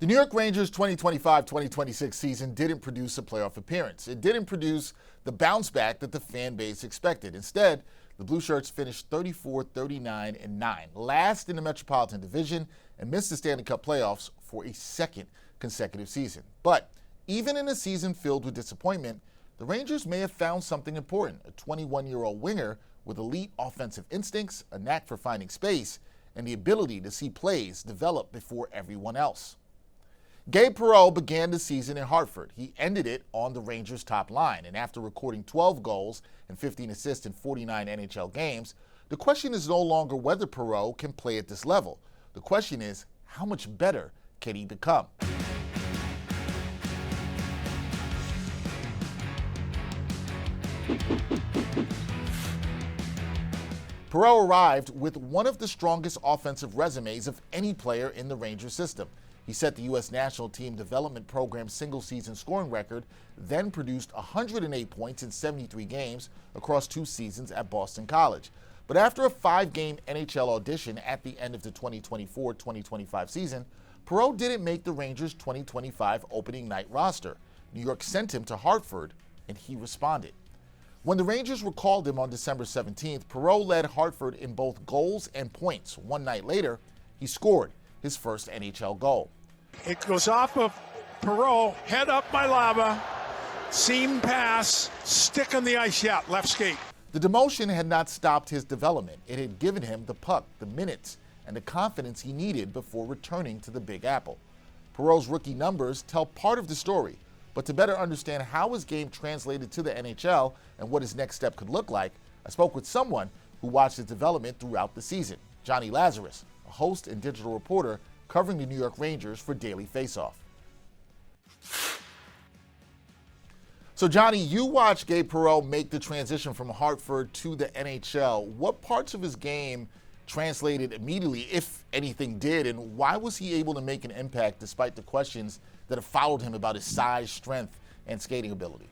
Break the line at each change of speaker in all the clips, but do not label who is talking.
The New York Rangers 2025-2026 season didn't produce a playoff appearance. It didn't produce the bounce back that the fan base expected. Instead, the Blue Shirts finished 34-39-9, last in the Metropolitan Division, and missed the Stanley Cup playoffs for a second consecutive season. But even in a season filled with disappointment, the Rangers may have found something important: a 21-year-old winger with elite offensive instincts, a knack for finding space, and the ability to see plays develop before everyone else. Gabe Perreault began the season in Hartford. He ended it on the Rangers' top line, and after recording 12 goals and 15 assists in 49 NHL games, the question is no longer whether Perreault can play at this level. The question is, how much better can he become? Perreault arrived with one of the strongest offensive resumes of any player in the Rangers system. He set the U.S. National Team Development Program's single-season scoring record, then produced 108 points in 73 games across 2 seasons at Boston College. But after a 5-game NHL audition at the end of the 2024-2025 season, Perreault didn't make the Rangers' 2025 opening night roster. New York sent him to Hartford, and he responded. When the Rangers recalled him on December 17th, Perreault led Hartford in both goals and points. One night later, he scored his first NHL goal.
It goes off of Perreault, head up by Lava, seam pass, stick on the ice, left skate.
The demotion had not stopped his development. It had given him the puck, the minutes, and the confidence he needed before returning to the Big Apple. Perreault's rookie numbers tell part of the story, but to better understand how his game translated to the NHL and what his next step could look like, I spoke with someone who watched his development throughout the season, Jonny Lazarus, a host and digital reporter covering the New York Rangers for Daily Faceoff. So, Jonny, you watched Gabe Perreault make the transition from Hartford to the NHL. What parts of his game translated immediately, if anything did, and why was he able to make an impact despite the questions that have followed him about his size, strength, and skating ability?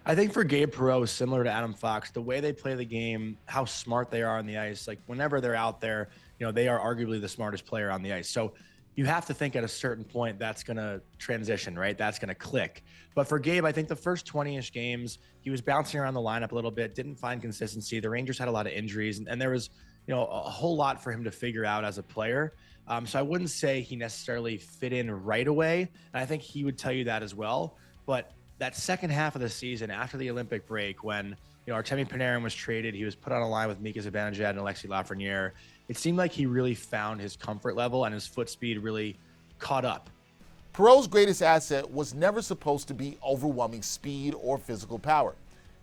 I think for Gabe Perreault, similar to Adam Fox, the way they play the game, how smart they are on the ice, like whenever they're out there, they are arguably the smartest player on the ice. So you have to think at a certain point that's going to transition, right? That's going to click. But for Gabe, I think the first 20-ish games, he was bouncing around the lineup a little bit, didn't find consistency. The Rangers had a lot of injuries, and there was, a whole lot for him to figure out as a player. So I wouldn't say he necessarily fit in right away. And I think he would tell you that as well. But that second half of the season after the Olympic break, when Artemi Panarin was traded, he was put on a line with Mika Zibanejad and Alexis Lafrenière. It seemed like he really found his comfort level and his foot speed really caught up.
Perreault's greatest asset was never supposed to be overwhelming speed or physical power.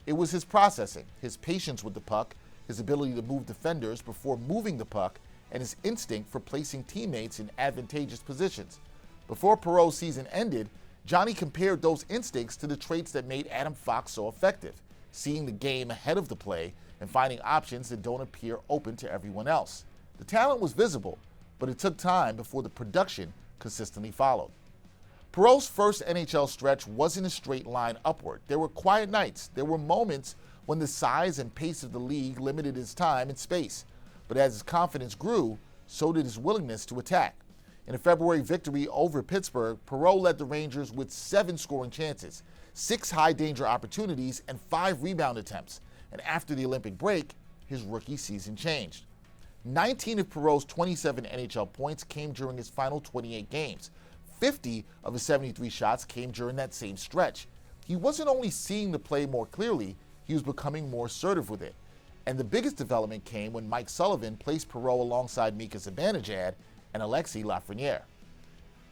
It was his processing, his patience with the puck, his ability to move defenders before moving the puck, and his instinct for placing teammates in advantageous positions. Before Perreault's season ended, Jonny compared those instincts to the traits that made Adam Fox so effective: seeing the game ahead of the play and finding options that don't appear open to everyone else. The talent was visible, but it took time before the production consistently followed. Perreault's first NHL stretch wasn't a straight line upward. There were quiet nights. There were moments when the size and pace of the league limited his time and space. But as his confidence grew, so did his willingness to attack. In a February victory over Pittsburgh, Perreault led the Rangers with 7 scoring chances, 6 high-danger opportunities, and 5 rebound attempts. And after the Olympic break, his rookie season changed. 19 of Perreault's 27 NHL points came during his final 28 games. 50 of his 73 shots came during that same stretch. He wasn't only seeing the play more clearly, he was becoming more assertive with it. And the biggest development came when Mike Sullivan placed Perreault alongside Mika Zibanejad and Alexis Lafrenière.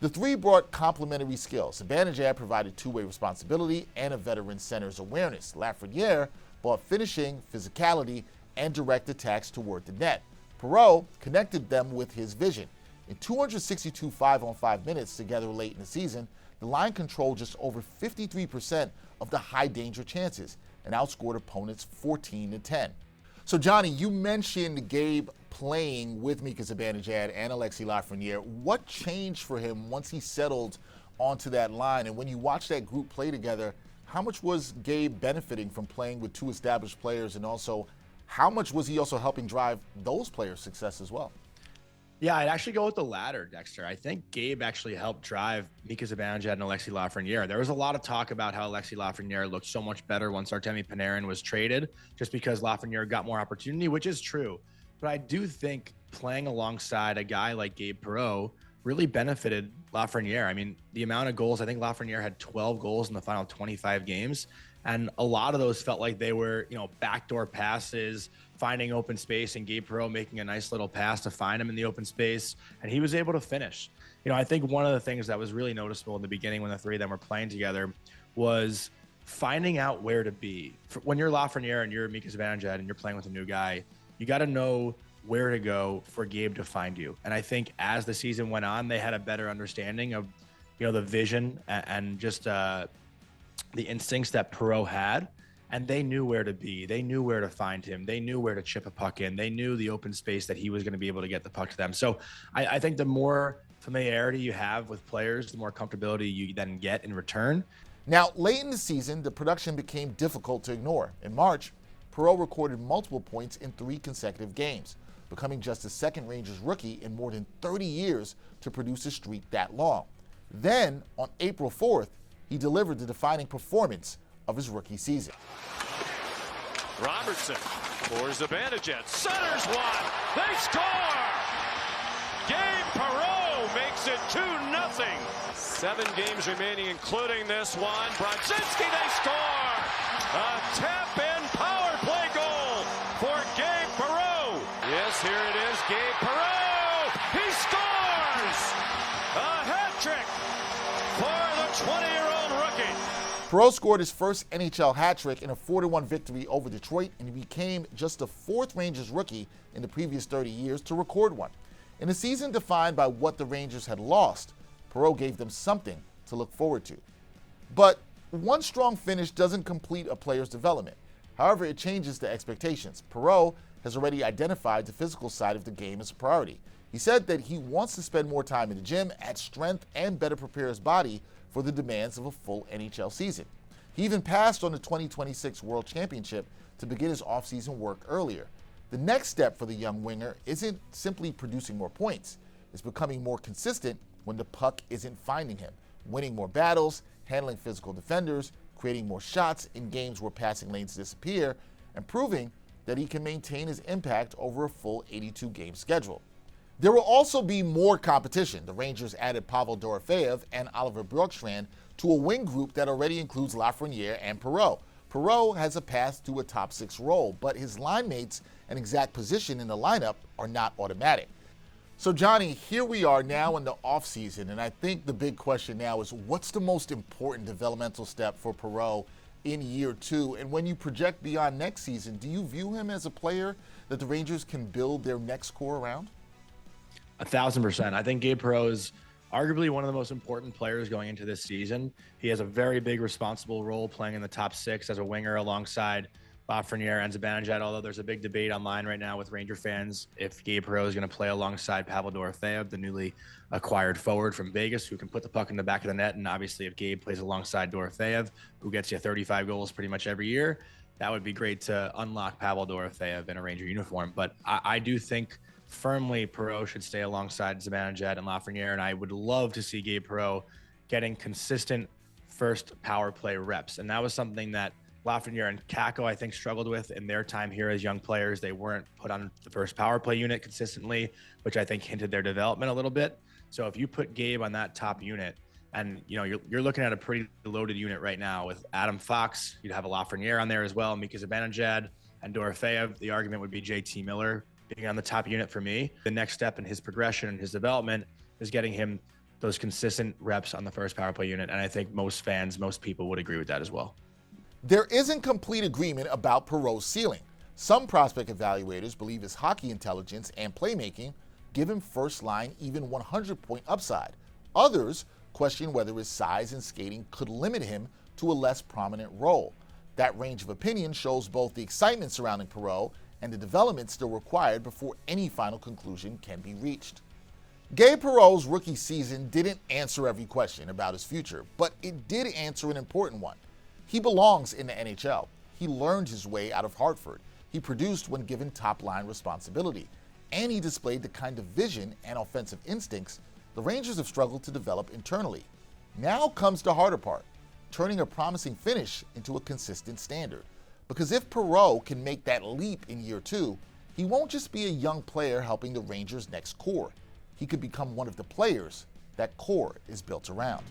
The three brought complementary skills. Zibanejad provided two-way responsibility and a veteran center's awareness. Lafrenière brought finishing, physicality, and direct attacks toward the net. Perreault connected them with his vision. In 262 5-on-5 minutes together late in the season, the line controlled just over 53% of the high-danger chances and outscored opponents 14-10. So, Jonny, you mentioned Gabe playing with Mika Zibanejad and Alexis Lafrenière. What changed for him once he settled onto that line? And when you watch that group play together, how much was Gabe benefiting from playing with 2 established players, and also how much was he also helping drive those players' success as well?
Yeah, I'd actually go with the latter, Dexter. I think Gabe actually helped drive Mika Zibanejad and Alexis Lafrenière. There was a lot of talk about how Alexis Lafrenière looked so much better once Artemi Panarin was traded, just because Lafrenière got more opportunity, which is true. But I do think playing alongside a guy like Gabe Perreault really benefited Lafrenière. I mean, the amount of goals, I think Lafrenière had 12 goals in the final 25 games. And a lot of those felt like they were, backdoor passes, finding open space, and Gabe Perreault making a nice little pass to find him in the open space. And he was able to finish. I think one of the things that was really noticeable in the beginning when the three of them were playing together was finding out where to be. When you're Lafrenière and you're Mika Zibanejad and you're playing with a new guy, you got to know where to go for Gabe to find you. And I think as the season went on, they had a better understanding of, the vision and just the instincts that Perreault had, and they knew where to be. They knew where to find him. They knew where to chip a puck in. They knew the open space that he was going to be able to get the puck to them. So I think the more familiarity you have with players, the more comfortability you then get in return.
Now, late in the season, the production became difficult to ignore. In March, Perreault recorded multiple points in 3 consecutive games, becoming just the second Rangers rookie in more than 30 years to produce a streak that long. Then, on April 4th, he delivered the defining performance of his rookie season.
Robertson for Zibanejad, centers one, they score! Gabe Perreault makes it 2-0. 7 games remaining, including this one. Brodzinski, they score! A tap-in power play goal for Gabe Perreault. Yes, here it is, Gabe Perreault. He scores! A hat trick for the 20-year-old rookie.
Perreault scored his first NHL hat trick in a 4-1 victory over Detroit, and he became just the 4th Rangers rookie in the previous 30 years to record one. In a season defined by what the Rangers had lost, Perreault gave them something to look forward to. But one strong finish doesn't complete a player's development. However, it changes the expectations. Perreault has already identified the physical side of the game as a priority. He said that he wants to spend more time in the gym, add strength, and better prepare his body for the demands of a full NHL season. He even passed on the 2026 World Championship to begin his offseason work earlier. The next step for the young winger isn't simply producing more points. It's becoming more consistent when the puck isn't finding him, winning more battles, handling physical defenders, creating more shots in games where passing lanes disappear, and proving that he can maintain his impact over a full 82-game schedule. There will also be more competition. The Rangers added Pavel Dorofeyev and Oliver Bjorkstrand to a wing group that already includes Lafrenière and Perreault. Perreault has a path to a top 6 role, but his line mates and exact position in the lineup are not automatic. So Jonny, here we are now in the offseason, and I think the big question now is what's the most important developmental step for Perreault in year 2? And when you project beyond next season, do you view him as a player that the Rangers can build their next core around?
1,000%. I think Gabe Perreault is arguably one of the most important players going into this season. He has a very big responsible role playing in the top 6 as a winger alongside Lafrenière and Zibanejad, although there's a big debate online right now with Ranger fans if Gabe Perreault is going to play alongside Pavel Dorofeyev, the newly acquired forward from Vegas, who can put the puck in the back of the net. And obviously if Gabe plays alongside Dorofeyev, who gets you 35 goals pretty much every year, that would be great to unlock Pavel Dorofeyev in a Ranger uniform. But I do think firmly Perreault should stay alongside Zibanejad and Lafrenière, and I would love to see Gabe Perreault getting consistent first power play reps. And that was something that Lafrenière and Kakko, I think, struggled with in their time here as young players. They weren't put on the first power play unit consistently, which I think hindered their development a little bit. So if you put Gabe on that top unit, and you're looking at a pretty loaded unit right now with Adam Fox, you'd have a Lafrenière on there as well, Mika Zibanejad and Dorofeyev. The argument would be JT Miller being on the top unit for me. The next step in his progression and his development is getting him those consistent reps on the first power play unit. And I think most fans, most people would agree with that as well.
There isn't complete agreement about Perreault's ceiling. Some prospect evaluators believe his hockey intelligence and playmaking give him first line, even 100-point upside. Others question whether his size and skating could limit him to a less prominent role. That range of opinion shows both the excitement surrounding Perreault and the development still required before any final conclusion can be reached. Gabe Perreault's rookie season didn't answer every question about his future, but it did answer an important one. He belongs in the NHL. He learned his way out of Hartford. He produced when given top-line responsibility. and he displayed the kind of vision and offensive instincts the Rangers have struggled to develop internally. Now comes the harder part, turning a promising finish into a consistent standard. Because if Perreault can make that leap in year 2, he won't just be a young player helping the Rangers' next core. He could become one of the players that core is built around.